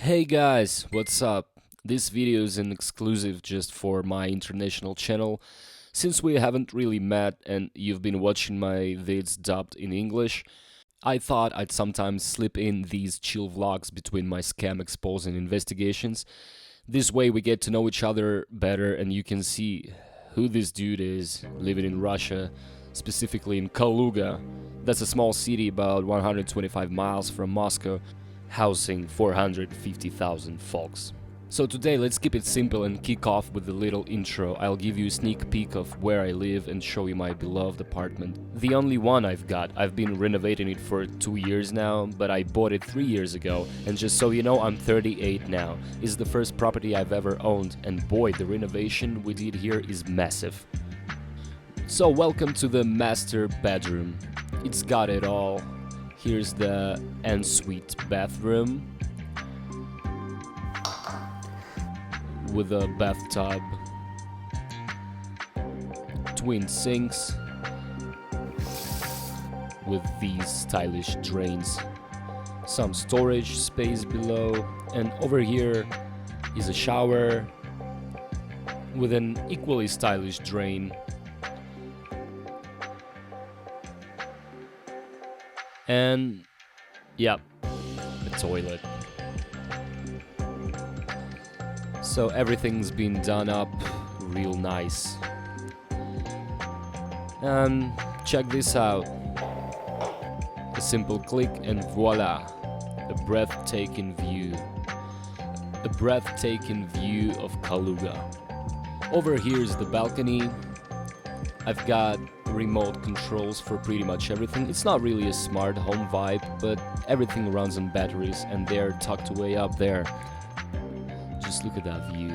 Hey guys, what's up? This video is an exclusive just for my international channel. Since we haven't really met and you've been watching my vids dubbed in English, I thought I'd sometimes slip in these chill vlogs between my scam expose and investigations. This way we get to know each other better and you can see who this dude is living in Russia, specifically in Kaluga. That's a small city about 125 miles from Moscow, housing 450,000 folks. So today let's keep it simple and kick off with a little intro. I'll give you a sneak peek of where I live and show you my beloved apartment. The only one I've got. I've been renovating it for 2 years now, but I bought it 3 years ago, and just so you know, I'm 38 now. It's the first property I've ever owned, and boy, the renovation we did here is massive. So welcome to the master bedroom. It's got it all. Here's the ensuite bathroom with a bathtub, twin sinks with these stylish drains, some storage space below, and over here is a shower with an equally stylish drain. And, yep, a toilet. So everything's been done up real nice. And check this out. A simple click and voila, a breathtaking view. A breathtaking view of Kaluga. Over here is the balcony. I've got remote controls for pretty much everything. It's not really a smart home vibe, but everything runs on batteries and they're tucked away up there. Just look at that view.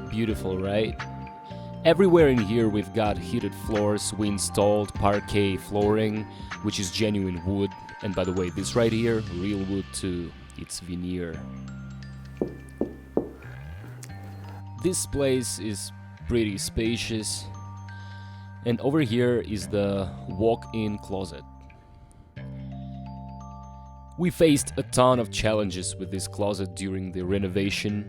Beautiful, right? Everywhere in here we've got heated floors. We installed parquet flooring, which is genuine wood. And by the way, this right here, real wood too. It's veneer. This place is pretty spacious. And over here is the walk-in closet. We faced a ton of challenges with this closet during the renovation.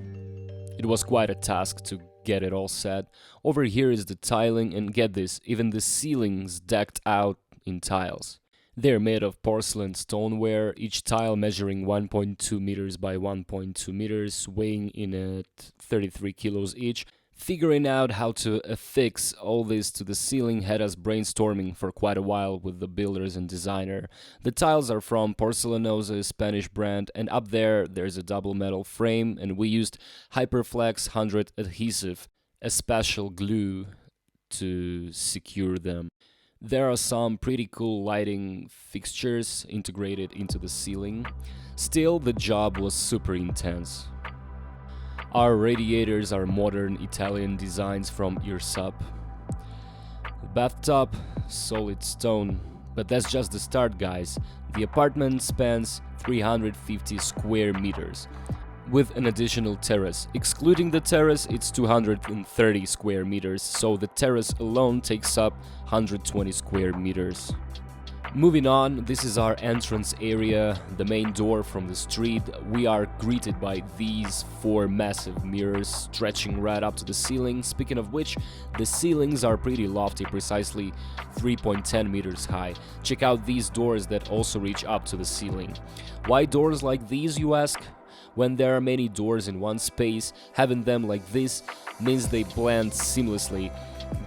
It was quite a task to get it all set. Over here is the tiling, and get this, even the ceilings decked out in tiles. They're made of porcelain stoneware, each tile measuring 1.2 meters by 1.2 meters, weighing in at 33 kilos each. Figuring out how to affix all this to the ceiling had us brainstorming for quite a while with the builders and designer. The tiles are from Porcelanosa, a Spanish brand, and up there's a double metal frame, and we used Hyperflex 100 adhesive, a special glue to secure them. There are some pretty cool lighting fixtures integrated into the ceiling. Still, the job was super intense. Our radiators are modern Italian designs from Earsop. The bathtub, solid stone. But that's just the start, guys. The apartment spans 350 square meters, with an additional terrace. Excluding the terrace, it's 230 square meters, so the terrace alone takes up 120 square meters. Moving on, this is our entrance area, the main door from the street. We are greeted by these 4 massive mirrors stretching right up to the ceiling. Speaking of which, the ceilings are pretty lofty, precisely 3.10 meters high. Check out these doors that also reach up to the ceiling. Why doors like these, you ask? When there are many doors in one space, having them like this means they blend seamlessly,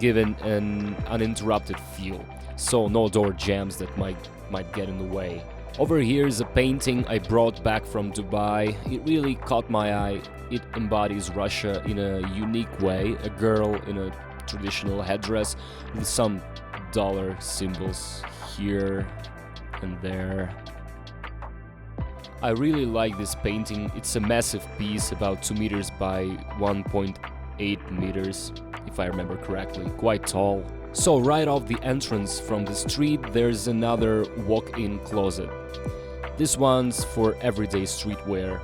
giving an uninterrupted feel. So no door jams that might get in the way. Over here is a painting I brought back from Dubai. It really caught my eye. It embodies Russia in a unique way. A girl in a traditional headdress with some dollar symbols here and there. I really like this painting. It's a massive piece, about 2 meters by 1.8 meters, if I remember correctly. Quite tall. So right off the entrance from the street, there's another walk-in closet. This one's for everyday streetwear.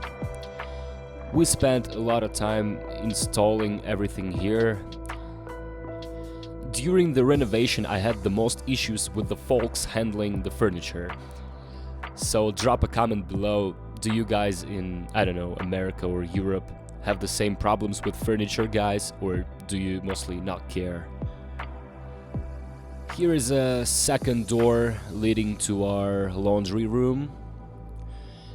We spent a lot of time installing everything here. During the renovation, I had the most issues with the folks handling the furniture. So drop a comment below, Do you guys in, I don't know, America or Europe have the same problems with furniture, guys, or do you mostly not care? Here is a second door leading to our laundry room.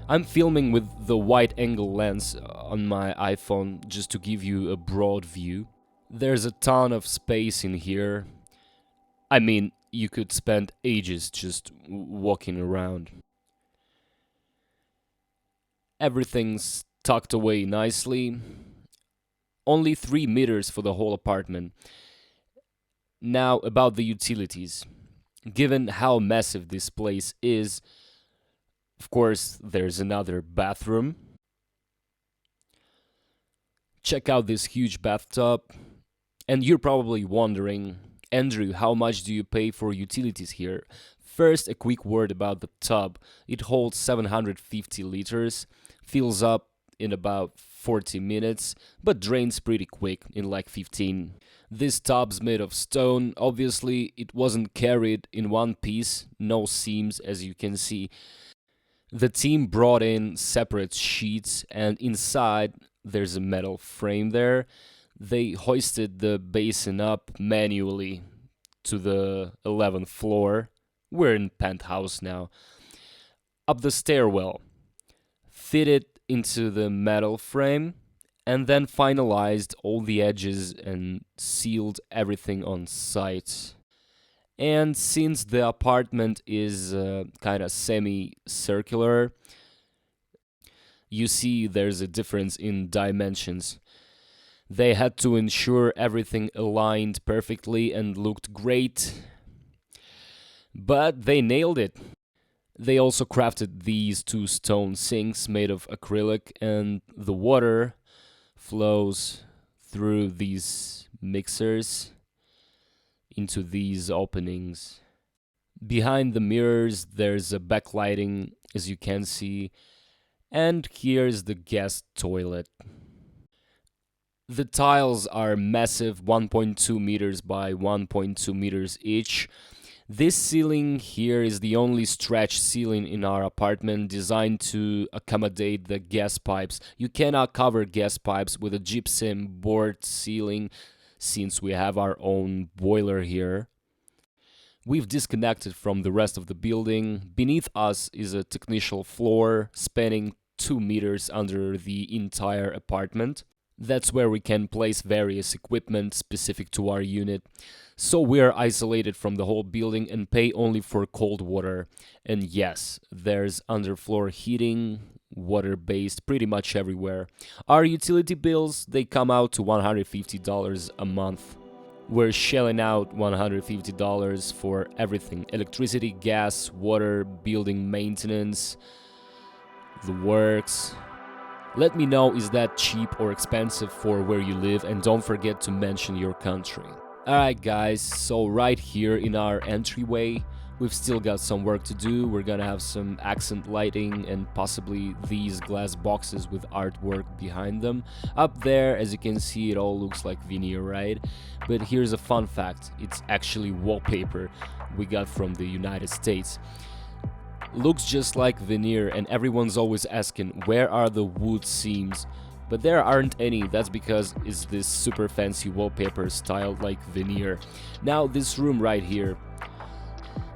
I'm filming with the wide-angle lens on my iPhone just to give you a broad view. There's a ton of space in here. I mean, you could spend ages just walking around. Everything's tucked away nicely. Only 3 meters for the whole apartment. Now about the utilities. Given how massive this place is, of course, there's another bathroom. Check out this huge bathtub. And you're probably wondering, Andrew, how much do you pay for utilities here? First, a quick word about the tub. It holds 750 liters, fills up in about 40 minutes, but drains pretty quick in like 15. This tub's made of stone. Obviously, it wasn't carried in one piece, no seams as you can see. The team brought in separate sheets, and inside there's a metal frame there. They hoisted the basin up manually to the 11th floor. We're in penthouse now. Up the stairwell, fitted into the metal frame, and then finalized all the edges and sealed everything on site. And since the apartment is kind of semi-circular, you see there's a difference in dimensions. They had to ensure everything aligned perfectly and looked great, but they nailed it. They also crafted these 2 stone sinks made of acrylic, and the water flows through these mixers into these openings. Behind the mirrors there's a backlighting, as you can see, and here's the guest toilet. The tiles are massive, 1.2 meters by 1.2 meters each. This ceiling here is the only stretch ceiling in our apartment designed to accommodate the gas pipes. You cannot cover gas pipes with a gypsum board ceiling since we have our own boiler here. We've disconnected from the rest of the building. Beneath us is a technical floor spanning 2 meters under the entire apartment. That's where we can place various equipment specific to our unit. So we're isolated from the whole building and pay only for cold water. And yes, there's underfloor heating, water-based pretty much everywhere. Our utility bills, they come out to $150 a month. We're shelling out $150 for everything: electricity, gas, water, building maintenance, the works. Let me know, is that cheap or expensive for where you live, and don't forget to mention your country. Alright guys, so right here in our entryway, we've still got some work to do. We're gonna have some accent lighting and possibly these glass boxes with artwork behind them. Up there, as you can see, it all looks like veneer, right? But here's a fun fact: it's actually wallpaper we got from the United States. Looks just like veneer, and everyone's always asking, where are the wood seams? But there aren't any. That's because it's this super fancy wallpaper styled like veneer. Now this room right here,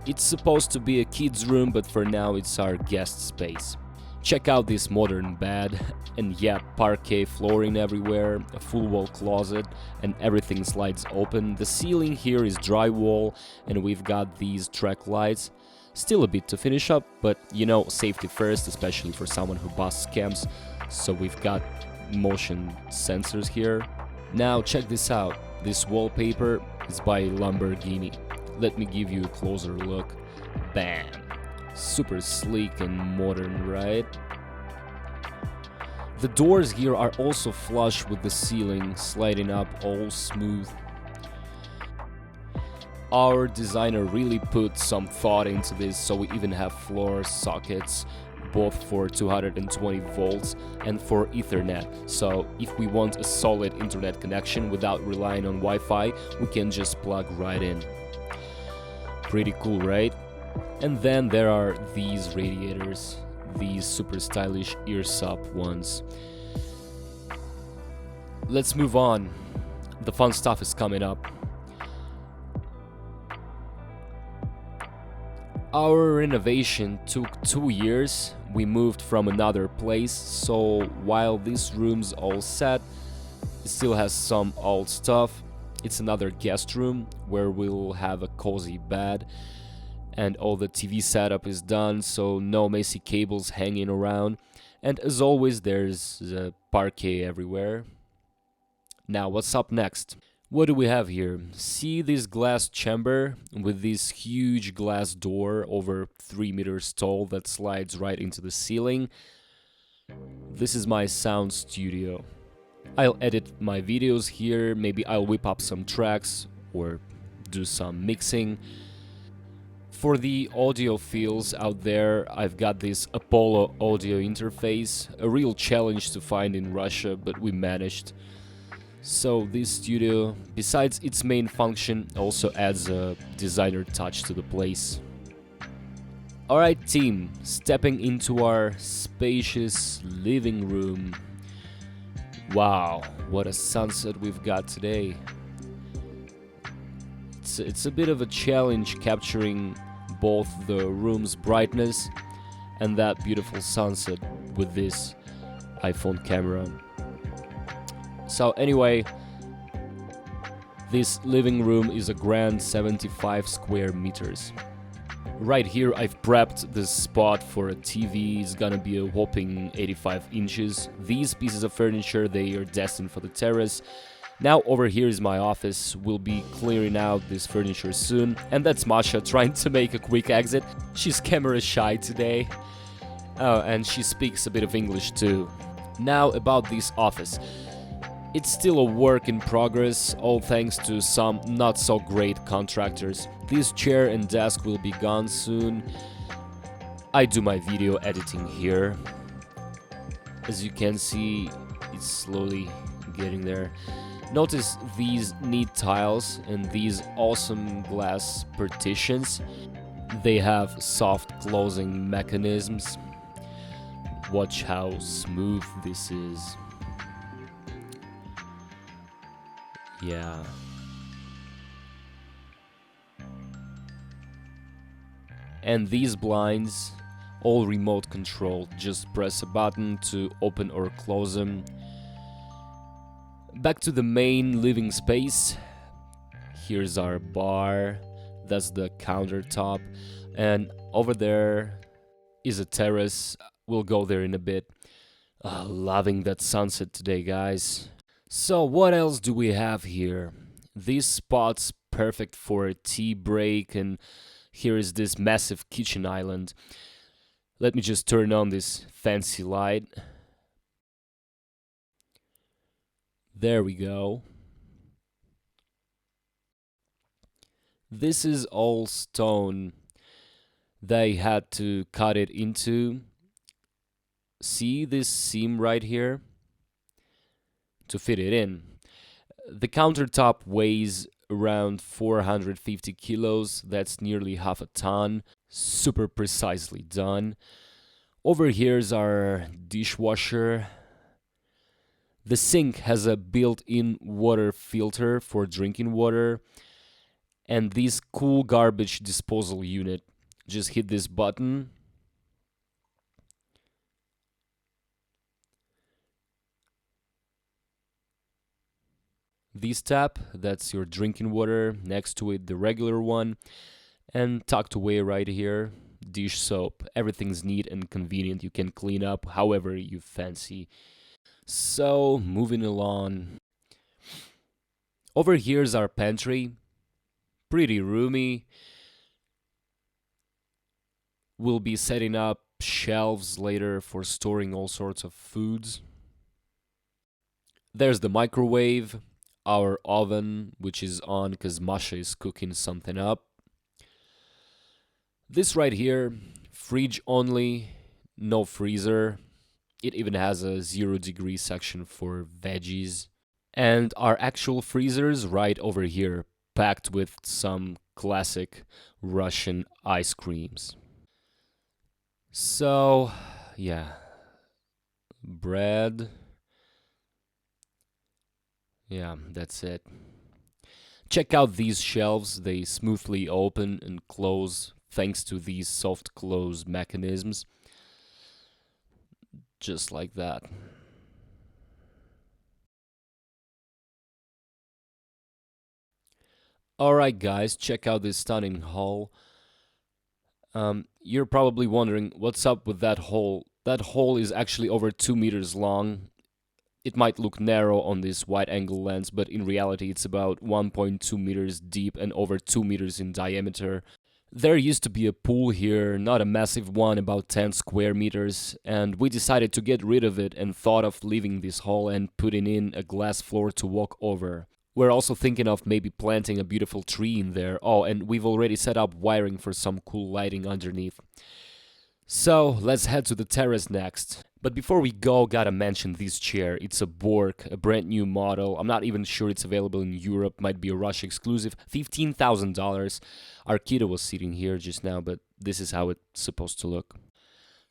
it's supposed to be a kid's room, but for now it's our guest space. Check out this modern bed, and yeah, parquet flooring everywhere, a full wall closet, and everything slides open. The ceiling here is drywall, and we've got these track lights. Still a bit to finish up, but you know, safety first, especially for someone who busts scams. So we've got motion sensors here. Now check this out. This wallpaper is by Lamborghini. Let me give you a closer look. Bam! Super sleek and modern, right? The doors here are also flush with the ceiling, sliding up all smooth. Our designer really put some thought into this, so we even have floor sockets, both for 220 volts and for Ethernet. So if we want a solid internet connection without relying on Wi-Fi, we can just plug right in. Pretty cool, right? And then there are these radiators. these super stylish earsup ones. Let's move on. The fun stuff is coming up. Our renovation took 2 years. We moved from another place, so while this room's all set, it still has some old stuff. It's another guest room where we'll have a cozy bed, and all the TV setup is done, so no messy cables hanging around. And as always, there's a parquet everywhere. Now, what's up next? What do we have here? See this glass chamber with this huge glass door over 3 meters tall that slides right into the ceiling? This is my sound studio. I'll edit my videos here, maybe I'll whip up some tracks or do some mixing. For the audiophiles out there, I've got this Apollo audio interface, a real challenge to find in Russia, but we managed. So this studio, besides its main function, also adds a designer touch to the place. Alright team, stepping into our spacious living room. Wow, what a sunset we've got today. It's a bit of a challenge capturing both the room's brightness and that beautiful sunset with this iPhone camera. So anyway, this living room is a grand 75 square meters. Right here I've prepped this spot for a TV. It's gonna be a whopping 85 inches. These pieces of furniture, they are destined for the terrace. Now over here is my office. We'll be clearing out this furniture soon. And that's Masha trying to make a quick exit. She's camera shy today. Oh, and she speaks a bit of English too. Now about this office. It's still a work in progress, all thanks to some not so great contractors. This chair and desk will be gone soon. I do my video editing here. As you can see, it's slowly getting there. Notice these neat tiles and these awesome glass partitions. They have soft closing mechanisms. Watch how smooth this is. Yeah. And these blinds, all remote controlled. Just press a button to open or close them. Back to the main living space. Here's our bar. That's the countertop. And over there is a terrace. We'll go there in a bit. Loving that sunset today, guys. So what else do we have here? This spot's perfect for a tea break, and here is this massive kitchen island. Let me just turn on this fancy light. There we go. This is all stone. They had to cut it into. See this seam right here? To fit it in. The countertop weighs around 450 kilos. That's nearly half a ton. Super precisely done. Over here's our dishwasher. The sink has a built-in water filter for drinking water. And this cool garbage disposal unit. Just hit this button. This tap, that's your drinking water, next to it the regular one, and tucked away right here, dish soap. Everything's neat and convenient, you can clean up however you fancy. So, moving along. Over here's our pantry, pretty roomy. We'll be setting up shelves later for storing all sorts of foods. There's the microwave. Our oven, which is on because Masha is cooking something up. This right here, fridge only, no freezer. It even has a 0-degree section for veggies. And our actual freezers right over here, packed with some classic Russian ice creams. So, Yeah, bread. Yeah, that's it. Check out these shelves, they smoothly open and close thanks to these soft close mechanisms, just like that. Alright, guys, check out this stunning hall. You're probably wondering what's up with that hole. That hole is actually over 2 meters long. It might look narrow on this wide angle lens, but in reality, it's about 1.2 meters deep and over 2 meters in diameter. There used to be a pool here, not a massive one, about 10 square meters, and we decided to get rid of it and thought of leaving this hall and putting in a glass floor to walk over. We're also thinking of maybe planting a beautiful tree in there. Oh, and we've already set up wiring for some cool lighting underneath. So, let's head to the terrace next. But before we go, gotta mention this chair. It's a Borg, a brand new model. I'm not even sure it's available in Europe, might be a Russia exclusive. $15,000. Arkita was sitting here just now, but this is how it's supposed to look.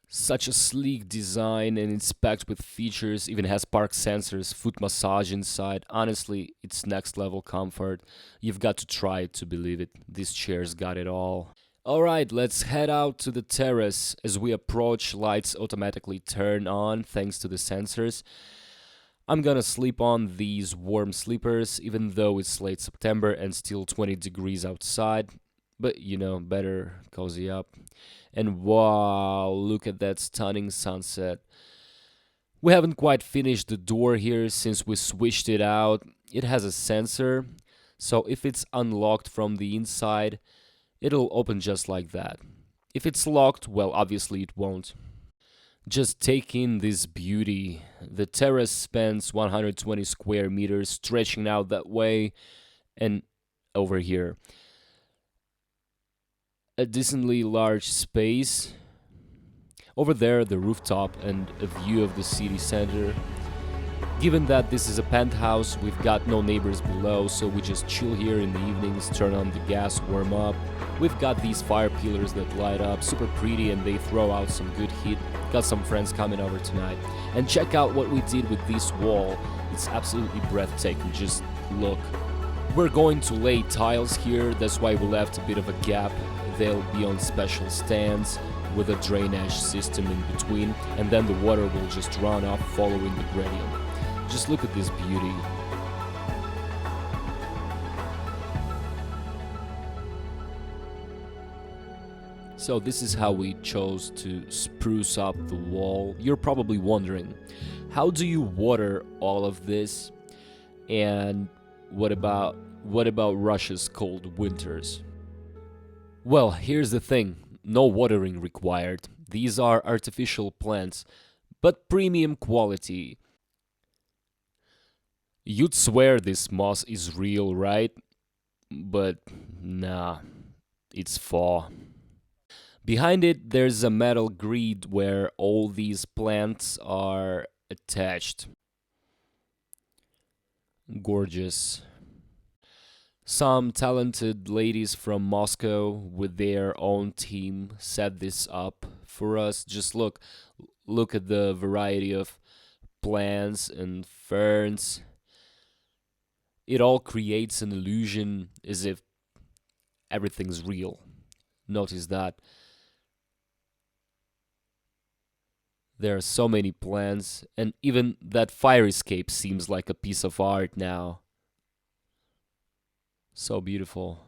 Such a sleek design, and it's packed with features, even has park sensors, foot massage inside. Honestly, it's next level comfort. You've got to try it to believe it. This chair's got it all. Alright, let's head out to the terrace. As we approach, lights automatically turn on thanks to the sensors. I'm gonna sleep on these warm sleepers, even though it's late September and still 20 degrees outside. But you know, better cozy up. And wow, look at that stunning sunset. We haven't quite finished the door here since we switched it out. It has a sensor, so if it's unlocked from the inside, it'll open just like that. If it's locked, well, obviously it won't. Just take in this beauty. The terrace spans 120 square meters, stretching out that way and over here. A decently large space. Over there, the rooftop and a view of the city center. Given that this is a penthouse, we've got no neighbors below, so we just chill here in the evenings, turn on the gas, warm up. We've got these fire pillars that light up, super pretty, and they throw out some good heat. Got some friends coming over tonight. And check out what we did with this wall. It's absolutely breathtaking, just look. We're going to lay tiles here, that's why we left a bit of a gap. They'll be on special stands with a drainage system in between, and then the water will just run off following the gradient. Just look at this beauty. So this is how we chose to spruce up the wall. You're probably wondering, how do you water all of this? And what about Russia's cold winters? Well, here's the thing, no watering required. These are artificial plants, but premium quality. You'd swear this moss is real, right? But nah, it's faux. Behind it, there's a metal grid where all these plants are attached. Gorgeous. Some talented ladies from Moscow with their own team set this up for us. Just look at the variety of plants and ferns. It all creates an illusion as if everything's real. Notice that. There are so many plants, and even that fire escape seems like a piece of art now. So beautiful.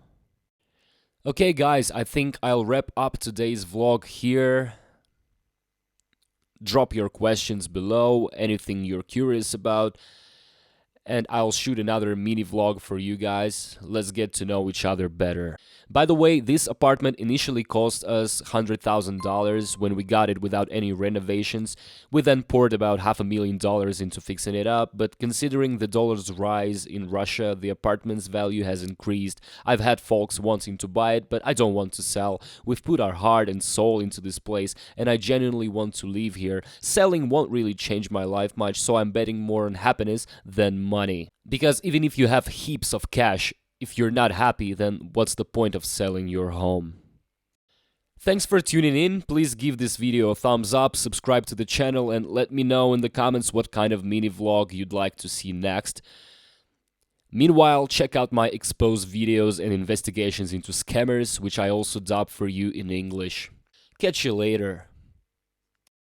Okay, guys, I think I'll wrap up today's vlog here. Drop your questions below, anything you're curious about, and I'll shoot another mini vlog for you guys. Let's get to know each other better. By the way, this apartment initially cost us $100,000 when we got it without any renovations. We then poured about $500,000 into fixing it up, but considering the dollar's rise in Russia, the apartment's value has increased. I've had folks wanting to buy it, but I don't want to sell. We've put our heart and soul into this place, and I genuinely want to live here. Selling won't really change my life much, so I'm betting more on happiness than money. Because even if you have heaps of cash, if you're not happy, then what's the point of selling your home? Thanks for tuning in. Please give this video a thumbs up, subscribe to the channel, and let me know in the comments what kind of mini vlog you'd like to see next. Meanwhile, check out my exposed videos and investigations into scammers, which I also dub for you in English. Catch you later.